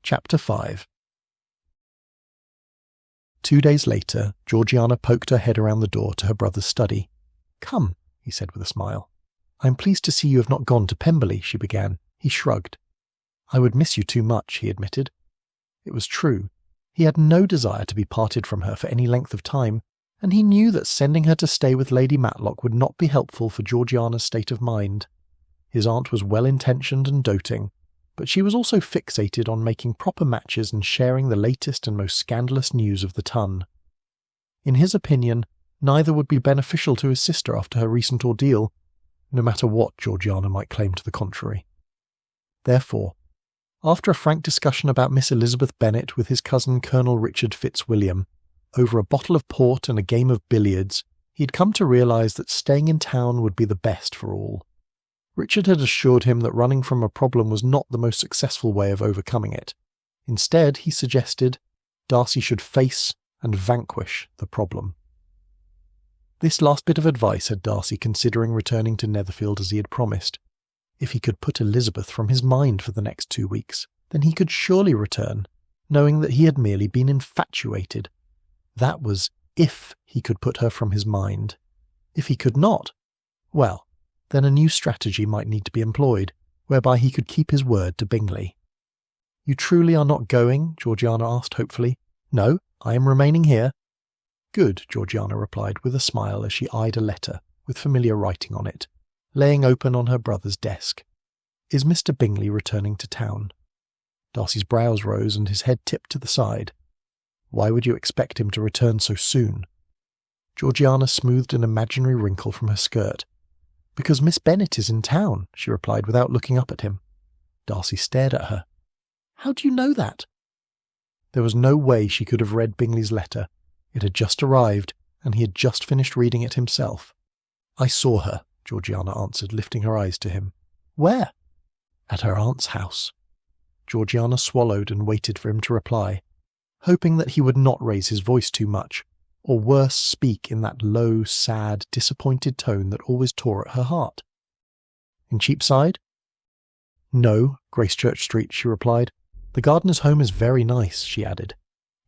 Chapter 5. 2 days later, Georgiana poked her head around the door to her brother's study. "Come," he said with a smile. "I am pleased to see you have not gone to Pemberley," she began. He shrugged. "I would miss you too much," he admitted. It was true. He had no desire to be parted from her for any length of time, and he knew that sending her to stay with Lady Matlock would not be helpful for Georgiana's state of mind. His aunt was well-intentioned and doting, but she was also fixated on making proper matches and sharing the latest and most scandalous news of the ton. In his opinion, neither would be beneficial to his sister after her recent ordeal, no matter what Georgiana might claim to the contrary. Therefore, after a frank discussion about Miss Elizabeth Bennet with his cousin Colonel Richard Fitzwilliam, over a bottle of port and a game of billiards, he had come to realise that staying in town would be the best for all. Richard had assured him that running from a problem was not the most successful way of overcoming it. Instead, he suggested, Darcy should face and vanquish the problem. This last bit of advice had Darcy considering returning to Netherfield as he had promised. If he could put Elizabeth from his mind for the next 2 weeks, then he could surely return, knowing that he had merely been infatuated. That was if he could put her from his mind. If he could not, well, then a new strategy might need to be employed, whereby he could keep his word to Bingley. "You truly are not going?" Georgiana asked hopefully. "No, I am remaining here." "Good," Georgiana replied with a smile as she eyed a letter, with familiar writing on it, laying open on her brother's desk. "Is Mr. Bingley returning to town?" Darcy's brows rose and his head tipped to the side. "Why would you expect him to return so soon?" Georgiana smoothed an imaginary wrinkle from her skirt. "Because Miss Bennet is in town," she replied without looking up at him. Darcy stared at her. "How do you know that?" There was no way she could have read Bingley's letter. It had just arrived, and he had just finished reading it himself. "I saw her," Georgiana answered, lifting her eyes to him. "Where?" "At her aunt's house." Georgiana swallowed and waited for him to reply, hoping that he would not raise his voice too much, or worse, speak in that low, sad, disappointed tone that always tore at her heart. "In Cheapside?" "No, Gracechurch Street," she replied. "The Gardiner's home is very nice," she added.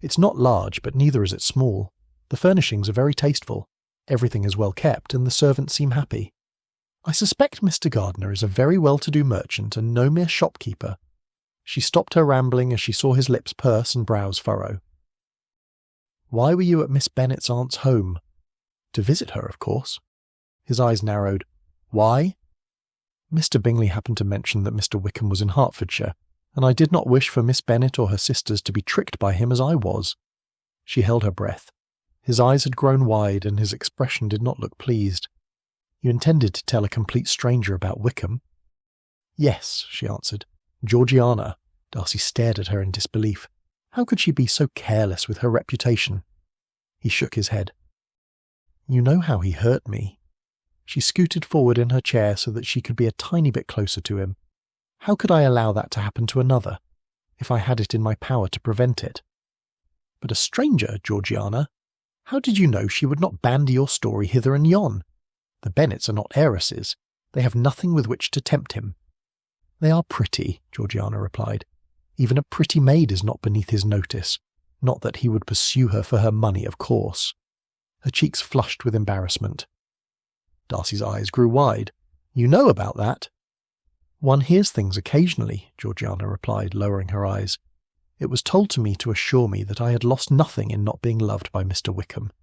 "It's not large, but neither is it small. The furnishings are very tasteful. Everything is well kept, and the servants seem happy. I suspect Mr. Gardiner is a very well-to-do merchant and no mere shopkeeper." She stopped her rambling as she saw his lips purse and brows furrow. "Why were you at Miss Bennet's aunt's home?" "To visit her, of course." His eyes narrowed. "Why?" "Mr. Bingley happened to mention that Mr. Wickham was in Hertfordshire, and I did not wish for Miss Bennet or her sisters to be tricked by him as I was." She held her breath. His eyes had grown wide, and his expression did not look pleased. "You intended to tell a complete stranger about Wickham?" "Yes," she answered. "Georgiana." Darcy stared at her in disbelief. How could she be so careless with her reputation? He shook his head. "You know how he hurt me." She scooted forward in her chair so that she could be a tiny bit closer to him. "How could I allow that to happen to another, if I had it in my power to prevent it?" "But a stranger, Georgiana? How did you know she would not bandy your story hither and yon? The Bennets are not heiresses. They have nothing with which to tempt him." "They are pretty," Georgiana replied. "Even a pretty maid is not beneath his notice. Not that he would pursue her for her money, of course." Her cheeks flushed with embarrassment. Darcy's eyes grew wide. "You know about that?" "One hears things occasionally," Georgiana replied, lowering her eyes. "It was told to me to assure me that I had lost nothing in not being loved by Mr. Wickham.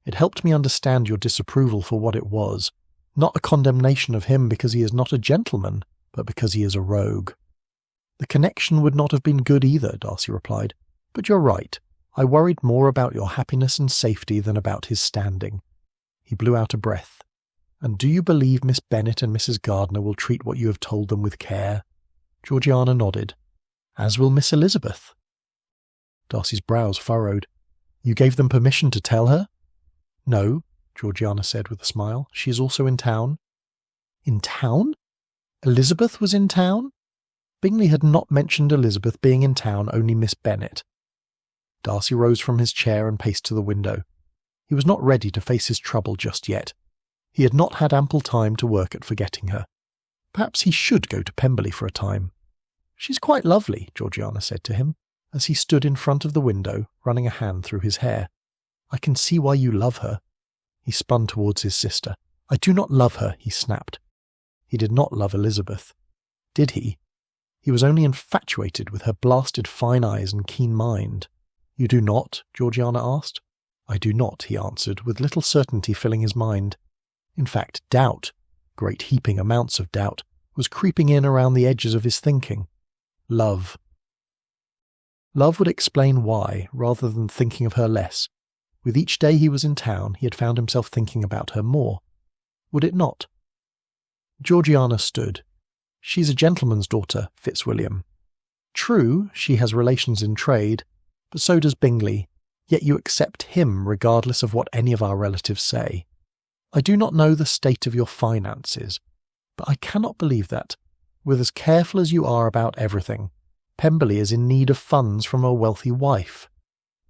It helped me understand your disapproval for what it was, not a condemnation of him because he is not a gentleman, but because he is a rogue." "The connection would not have been good either," Darcy replied. "But you're right. I worried more about your happiness and safety than about his standing." He blew out a breath. "And do you believe Miss Bennet and Mrs. Gardiner will treat what you have told them with care?" Georgiana nodded. "As will Miss Elizabeth." Darcy's brows furrowed. "You gave them permission to tell her?" "No," Georgiana said with a smile. "She is also in town." "In town? Elizabeth was in town?" Bingley had not mentioned Elizabeth being in town, only Miss Bennet. Darcy rose from his chair and paced to the window. He was not ready to face his trouble just yet. He had not had ample time to work at forgetting her. Perhaps he should go to Pemberley for a time. "She's quite lovely," Georgiana said to him, as he stood in front of the window, running a hand through his hair. "I can see why you love her." He spun towards his sister. "I do not love her," he snapped. He did not love Elizabeth. Did he? He was only infatuated with her blasted fine eyes and keen mind. "You do not?" Georgiana asked. "I do not," he answered, with little certainty filling his mind. In fact, doubt, great heaping amounts of doubt, was creeping in around the edges of his thinking. Love. Love would explain why, rather than thinking of her less. With each day he was in town, he had found himself thinking about her more. Would it not? Georgiana stood. "She's a gentleman's daughter, Fitzwilliam. True, she has relations in trade, but so does Bingley, yet you accept him regardless of what any of our relatives say. I do not know the state of your finances, but I cannot believe that, with as careful as you are about everything, Pemberley is in need of funds from a wealthy wife."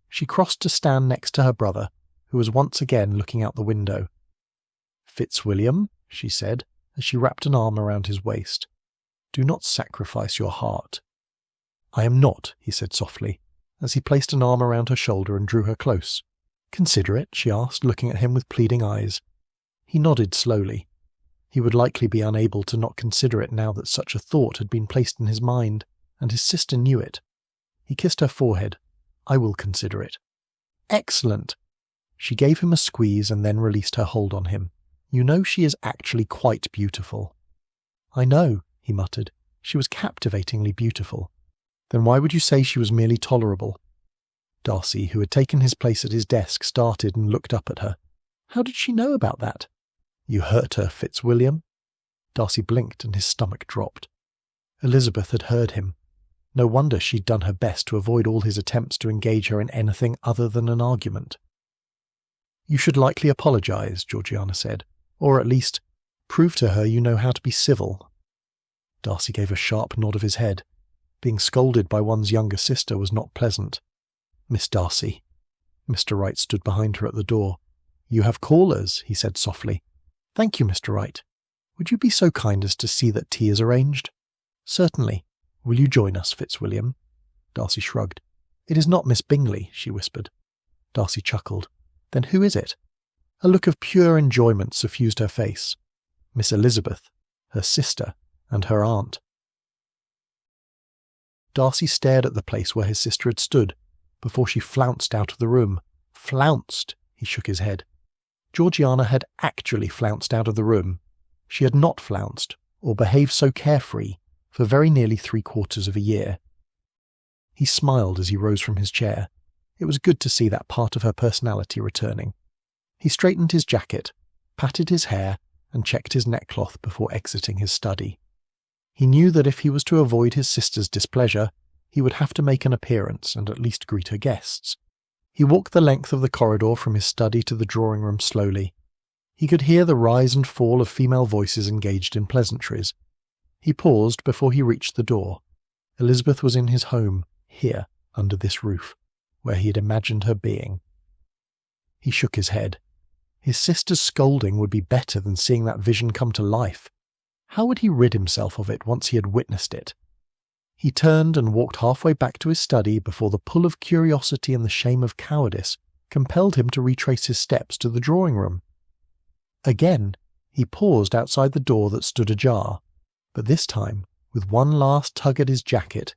She crossed to stand next to her brother, who was once again looking out the window. "Fitzwilliam," she said, as she wrapped an arm around his waist, "do not sacrifice your heart." "I am not," he said softly, as he placed an arm around her shoulder and drew her close. "Consider it?" she asked, looking at him with pleading eyes. He nodded slowly. He would likely be unable to not consider it now that such a thought had been placed in his mind, and his sister knew it. He kissed her forehead. "I will consider it." "Excellent!" She gave him a squeeze and then released her hold on him. "You know she is actually quite beautiful." "I know," he muttered. "She was captivatingly beautiful." "Then why would you say she was merely tolerable?" Darcy, who had taken his place at his desk, started and looked up at her. "How did she know about that?" "You hurt her, Fitzwilliam." Darcy blinked and his stomach dropped. Elizabeth had heard him. No wonder she'd done her best to avoid all his attempts to engage her in anything other than an argument. "You should likely apologise," Georgiana said, "or at least prove to her you know how to be civil." Darcy gave a sharp nod of his head. Being scolded by one's younger sister was not pleasant. "Miss Darcy." Mr. Wright stood behind her at the door. "You have callers," he said softly. "Thank you, Mr. Wright. Would you be so kind as to see that tea is arranged?" "Certainly. Will you join us, Fitzwilliam?" Darcy shrugged. "It is not Miss Bingley," she whispered. Darcy chuckled. "Then who is it?" A look of pure enjoyment suffused her face. Miss Elizabeth, her sister, and her aunt. Darcy stared at the place where his sister had stood, before she flounced out of the room. Flounced! He shook his head. Georgiana had actually flounced out of the room. She had not flounced, or behaved so carefree, for very nearly 3/4 of a year. He smiled as he rose from his chair. It was good to see that part of her personality returning. He straightened his jacket, patted his hair, and checked his neckcloth before exiting his study. He knew that if he was to avoid his sister's displeasure, he would have to make an appearance and at least greet her guests. He walked the length of the corridor from his study to the drawing-room slowly. He could hear the rise and fall of female voices engaged in pleasantries. He paused before he reached the door. Elizabeth was in his home, here, under this roof, where he had imagined her being. He shook his head. His sister's scolding would be better than seeing that vision come to life. How would he rid himself of it once he had witnessed it? He turned and walked halfway back to his study before the pull of curiosity and the shame of cowardice compelled him to retrace his steps to the drawing-room. Again, he paused outside the door that stood ajar, but this time, with one last tug at his jacket,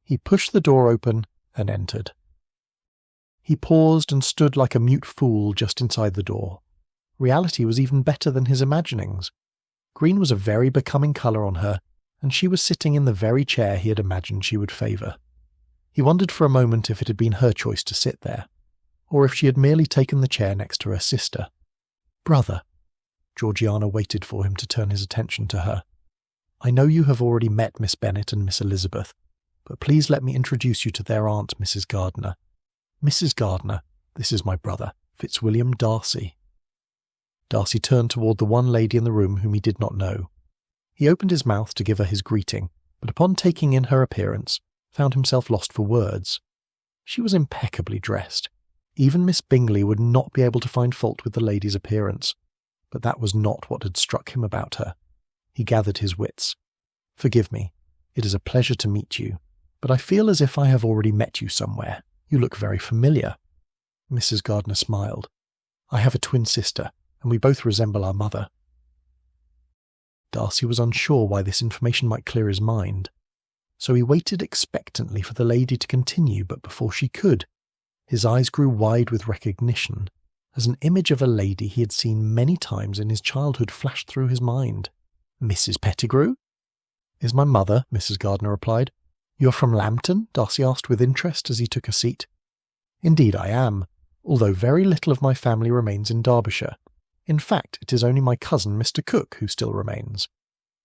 he pushed the door open and entered. He paused and stood like a mute fool just inside the door. Reality was even better than his imaginings. Green was a very becoming colour on her, and she was sitting in the very chair he had imagined she would favour. He wondered for a moment if it had been her choice to sit there, or if she had merely taken the chair next to her sister. "Brother," Georgiana waited for him to turn his attention to her. "I know you have already met Miss Bennet and Miss Elizabeth, but please let me introduce you to their aunt, Mrs. Gardiner. Mrs. Gardiner, this is my brother, Fitzwilliam Darcy." Darcy turned toward the one lady in the room whom he did not know. He opened his mouth to give her his greeting, but upon taking in her appearance, found himself lost for words. She was impeccably dressed. Even Miss Bingley would not be able to find fault with the lady's appearance, but that was not what had struck him about her. He gathered his wits. "Forgive me. It is a pleasure to meet you, but I feel as if I have already met you somewhere. You look very familiar." Mrs. Gardiner smiled. "I have a twin sister, and we both resemble our mother." Darcy was unsure why this information might clear his mind, so he waited expectantly for the lady to continue, but before she could, his eyes grew wide with recognition, as an image of a lady he had seen many times in his childhood flashed through his mind. "Mrs. Pettigrew?" "Is my mother," Mrs. Gardiner replied. "You're from Lambton?" Darcy asked with interest as he took a seat. "Indeed I am, although very little of my family remains in Derbyshire. In fact, it is only my cousin, Mr. Cook, who still remains.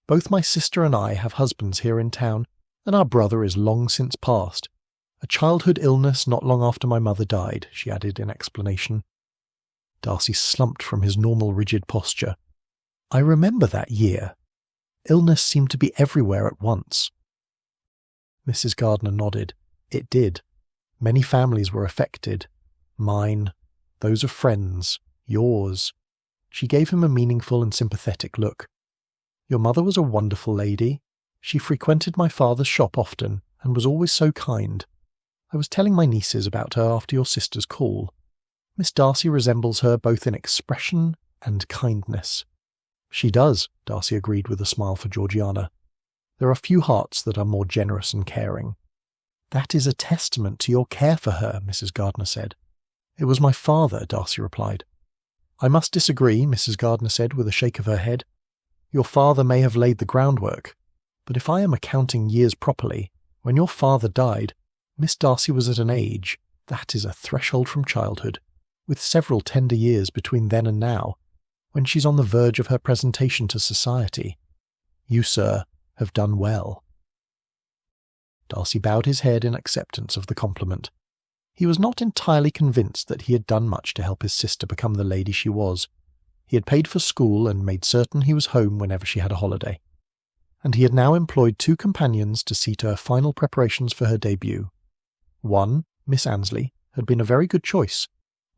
Both my sister and I have husbands here in town, and our brother is long since passed. A childhood illness not long after my mother died," she added in explanation. Darcy slumped from his normal rigid posture. "I remember that year. Illness seemed to be everywhere at once." Mrs. Gardiner nodded. "It did. Many families were affected. Mine, those of friends, yours." She gave him a meaningful and sympathetic look. "Your mother was a wonderful lady. She frequented my father's shop often, and was always so kind. I was telling my nieces about her after your sister's call. Miss Darcy resembles her both in expression and kindness." "She does," Darcy agreed with a smile for Georgiana. "There are few hearts that are more generous and caring." "That is a testament to your care for her," Mrs. Gardiner said. "It was my father," Darcy replied. "I must disagree," Mrs. Gardiner said with a shake of her head. "Your father may have laid the groundwork, but if I am accounting years properly, when your father died, Miss Darcy was at an age, that is a threshold from childhood, with several tender years between then and now, when she's on the verge of her presentation to society. You, sir, have done well." Darcy bowed his head in acceptance of the compliment. He was not entirely convinced that he had done much to help his sister become the lady she was. He had paid for school and made certain he was home whenever she had a holiday. And he had now employed 2 companions to see to her final preparations for her debut. One, Miss Annesley, had been a very good choice,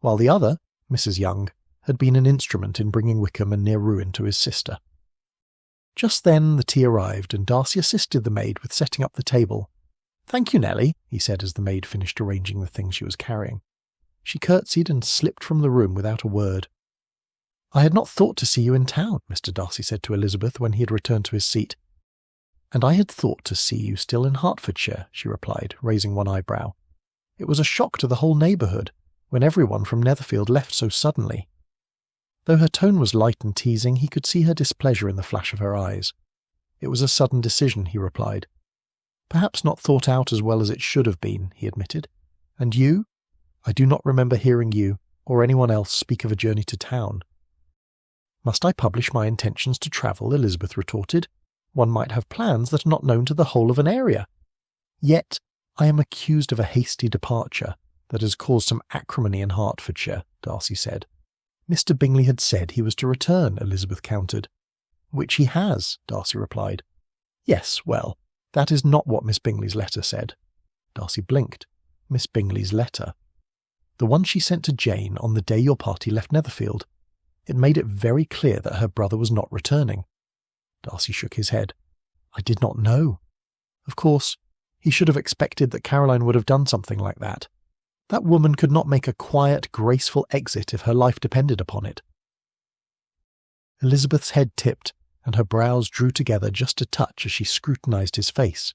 while the other, Mrs. Young, had been an instrument in bringing Wickham and near ruin to his sister. Just then the tea arrived, and Darcy assisted the maid with setting up the table. "Thank you, Nellie," he said as the maid finished arranging the things she was carrying. She curtsied and slipped from the room without a word. "I had not thought to see you in town," Mr. Darcy said to Elizabeth when he had returned to his seat. "And I had thought to see you still in Hertfordshire," she replied, raising one eyebrow. "It was a shock to the whole neighbourhood when everyone from Netherfield left so suddenly." Though her tone was light and teasing, he could see her displeasure in the flash of her eyes. "It was a sudden decision," he replied. "Perhaps not thought out as well as it should have been," he admitted. "And you? I do not remember hearing you, or anyone else, speak of a journey to town." "Must I publish my intentions to travel?" Elizabeth retorted. "One might have plans that are not known to the whole of an area." "Yet I am accused of a hasty departure that has caused some acrimony in Hertfordshire," Darcy said. "Mr. Bingley had said he was to return," Elizabeth countered. "Which he has," Darcy replied. "Yes, well, that is not what Miss Bingley's letter said." Darcy blinked. Miss Bingley's letter. "The one she sent to Jane on the day your party left Netherfield. It made it very clear that her brother was not returning." Darcy shook his head. "I did not know. Of course, he should have expected that Caroline would have done something like that. That woman could not make a quiet, graceful exit if her life depended upon it." Elizabeth's head tipped, and her brows drew together just a touch as she scrutinized his face.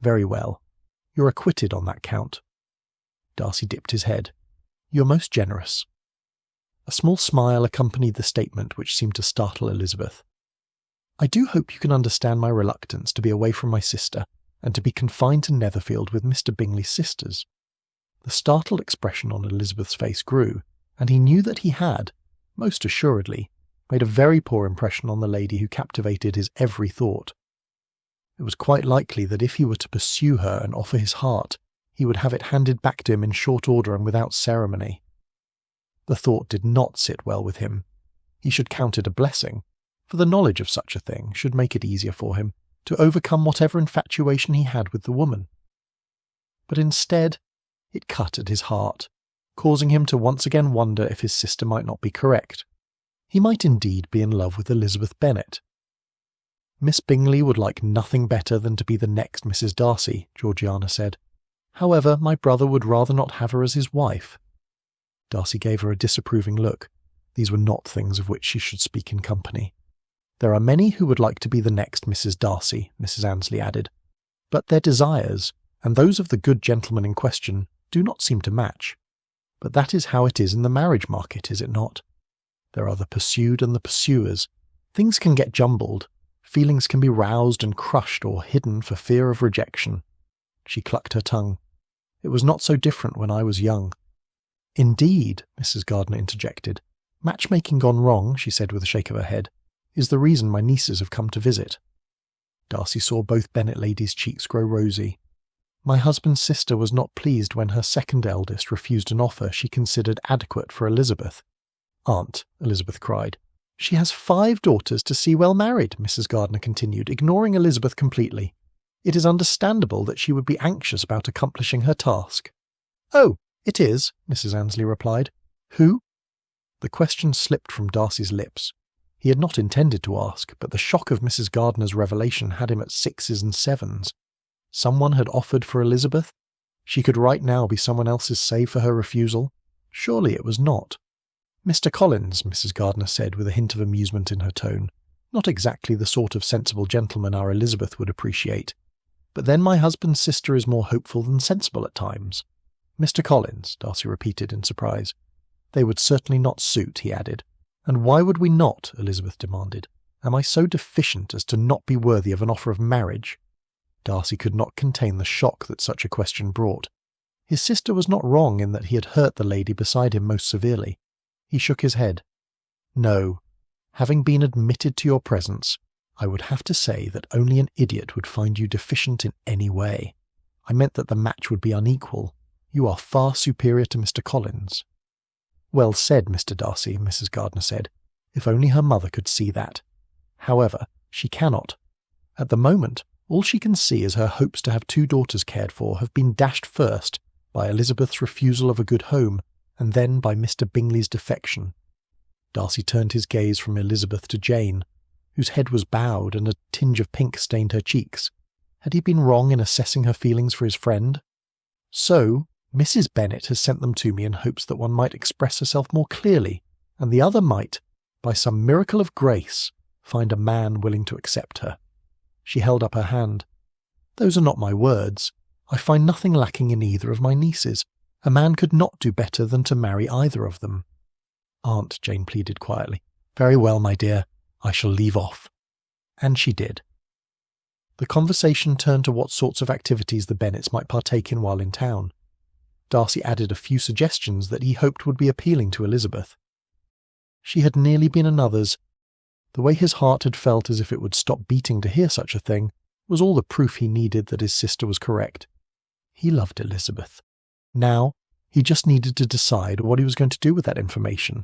"Very well. You're acquitted on that count." Darcy dipped his head. "You're most generous." A small smile accompanied the statement, which seemed to startle Elizabeth. "I do hope you can understand my reluctance to be away from my sister, and to be confined to Netherfield with Mr. Bingley's sisters." The startled expression on Elizabeth's face grew, and he knew that he had, most assuredly, made a very poor impression on the lady who captivated his every thought. It was quite likely that if he were to pursue her and offer his heart, he would have it handed back to him in short order and without ceremony. The thought did not sit well with him. He should count it a blessing, for the knowledge of such a thing should make it easier for him to overcome whatever infatuation he had with the woman. But instead, it cut at his heart, causing him to once again wonder if his sister might not be correct. He might indeed be in love with Elizabeth Bennet. Miss Bingley would like nothing better than to be the next Mrs. Darcy, Georgiana said. However, my brother would rather not have her as his wife. Darcy gave her a disapproving look. These were not things of which she should speak in company. There are many who would like to be the next Mrs. Darcy, Mrs. Annesley added, but their desires, and those of the good gentleman in question, do not seem to match. But that is how it is in the marriage market, is it not? There are the pursued and the pursuers. Things can get jumbled. Feelings can be roused and crushed or hidden for fear of rejection. She clucked her tongue. It was not so different when I was young. Indeed, Mrs. Gardiner interjected. Matchmaking gone wrong, she said with a shake of her head, is the reason my nieces have come to visit. Darcy saw both Bennet ladies' cheeks grow rosy. My husband's sister was not pleased when her second eldest refused an offer she considered adequate for Elizabeth. Aunt, Elizabeth cried. She has 5 daughters to see well married, Mrs. Gardiner continued, ignoring Elizabeth completely. It is understandable that she would be anxious about accomplishing her task. Oh, it is, Mrs. Annesley replied. Who? The question slipped from Darcy's lips. He had not intended to ask, but the shock of Mrs. Gardiner's revelation had him at 6s and 7s. Someone had offered for Elizabeth? She could right now be someone else's save for her refusal? Surely it was not. Mr. Collins, Mrs. Gardiner said with a hint of amusement in her tone. Not exactly the sort of sensible gentleman our Elizabeth would appreciate. But then my husband's sister is more hopeful than sensible at times. Mr. Collins, Darcy repeated in surprise. They would certainly not suit, he added. And why would we not? Elizabeth demanded. Am I so deficient as to not be worthy of an offer of marriage? Darcy could not contain the shock that such a question brought. His sister was not wrong in that he had hurt the lady beside him most severely. He shook his head. No. Having been admitted to your presence, I would have to say that only an idiot would find you deficient in any way. I meant that the match would be unequal. You are far superior to Mr. Collins. Well said, Mr. Darcy, Mrs. Gardiner said. If only her mother could see that. However, she cannot. At the moment, all she can see is her hopes to have 2 daughters cared for have been dashed first by Elizabeth's refusal of a good home, and then by Mr. Bingley's defection. Darcy turned his gaze from Elizabeth to Jane, whose head was bowed and a tinge of pink stained her cheeks. Had he been wrong in assessing her feelings for his friend? So, Mrs. Bennet has sent them to me in hopes that one might express herself more clearly, and the other might, by some miracle of grace, find a man willing to accept her. She held up her hand. Those are not my words. I find nothing lacking in either of my nieces. A man could not do better than to marry either of them. Aunt, Jane pleaded quietly. Very well, my dear. I shall leave off. And she did. The conversation turned to what sorts of activities the Bennets might partake in while in town. Darcy added a few suggestions that he hoped would be appealing to Elizabeth. She had nearly been another's. The way his heart had felt as if it would stop beating to hear such a thing was all the proof he needed that his sister was correct. He loved Elizabeth. Now, he just needed to decide what he was going to do with that information.